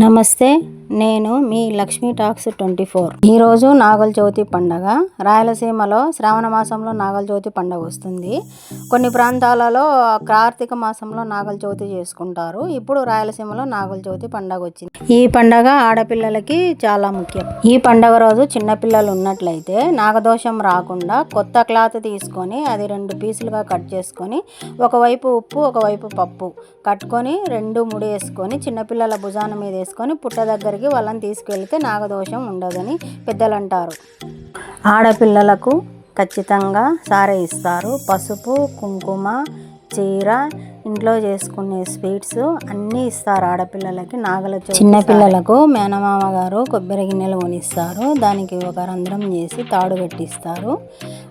నమస్తే, నేను మీ లక్ష్మీ టాక్స్ 24. ఈరోజు నాగుల చవితి పండగ. రాయలసీమలో శ్రావణ మాసంలో నాగుల చవితి పండగ వస్తుంది. కొన్ని ప్రాంతాలలో కార్తీక మాసంలో నాగుల చవితి చేసుకుంటారు. ఇప్పుడు రాయలసీమలో నాగుల చవితి పండగ వచ్చింది. ఈ పండగ ఆడపిల్లలకి చాలా ముఖ్యం. ఈ పండగ రోజు చిన్నపిల్లలు ఉన్నట్లయితే నాగదోషం రాకుండా కొత్త క్లాత్ తీసుకొని అది 2 పీసులుగా కట్ చేసుకొని ఒకవైపు ఉప్పు ఒకవైపు పప్పు కట్టుకొని 2 ముడేసుకొని చిన్నపిల్లల భుజాన మీద వేసుకొని పుట్ట దగ్గరికి వాళ్ళని తీసుకెళ్తే నాగదోషం ఉండదని పెద్దలు అంటారు. ఆడపిల్లలకు ఖచ్చితంగా సారె ఇస్తారు. పసుపు, కుంకుమ, చీర, ఇంట్లో చేసుకునే స్వీట్స్ అన్నీ ఇస్తారు ఆడపిల్లలకి. నాగల చిన్నపిల్లలకు మేనమామ గారు కొబ్బరి గిన్నెలు కొనిస్తారు. దానికి ఒక రంధ్రం చేసి తాడు కట్టిస్తారు.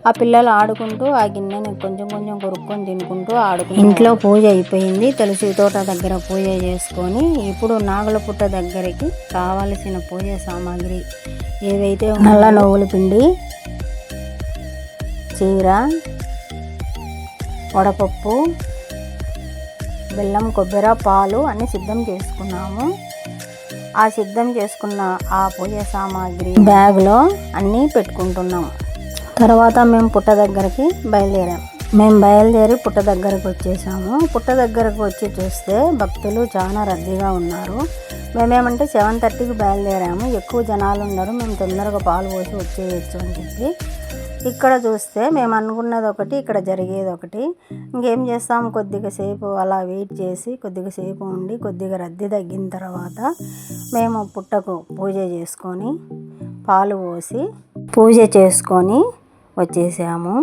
ఆ పిల్లలు ఆడుకుంటూ ఆ గిన్నెని కొంచెం కొంచెం కొరుక్కొని తినుకుంటూ ఇంట్లో పూజ అయిపోయింది. తులసి తోట దగ్గర పూజ చేసుకొని ఇప్పుడు నాగుల పుట్ట దగ్గరికి కావలసిన పూజ సామాగ్రి ఏవైతే నల్ల నువ్వుల పిండి, చీర, వడపప్పు, బెల్లం, కొబ్బరి, పాలు అన్నీ సిద్ధం చేసుకున్నాము. ఆ సిద్ధం చేసుకున్న ఆ పూజ సామాగ్రి బ్యాగ్లో అన్నీ పెట్టుకుంటున్నాము. తర్వాత మేము పుట్ట దగ్గరికి బయలుదేరాం. మేము బయలుదేరి పుట్ట దగ్గరకు వచ్చేసాము. పుట్ట దగ్గరకు వచ్చి చూస్తే భక్తులు చాలా రద్దీగా ఉన్నారు. మేమేమంటే 7:30కి బయలుదేరాము. ఎక్కువ జనాలు ఉన్నారు. మేము తొందరగా పాలు పోసి వచ్చేయచ్చు అని చెప్పి ఇక్కడ చూస్తే మేము అనుకున్నది ఒకటి, ఇక్కడ జరిగేది ఒకటి. ఇంకేం చేస్తాం, కొద్దిగా సేపు అలా వెయిట్ చేసి కొద్దిగా సేపు ఉండి కొద్దిగా రద్దీ తగ్గిన తర్వాత మేము పుట్టకు పూజ చేసుకొని పాలు పోసి పూజ చేసుకొని వచ్చేసాము.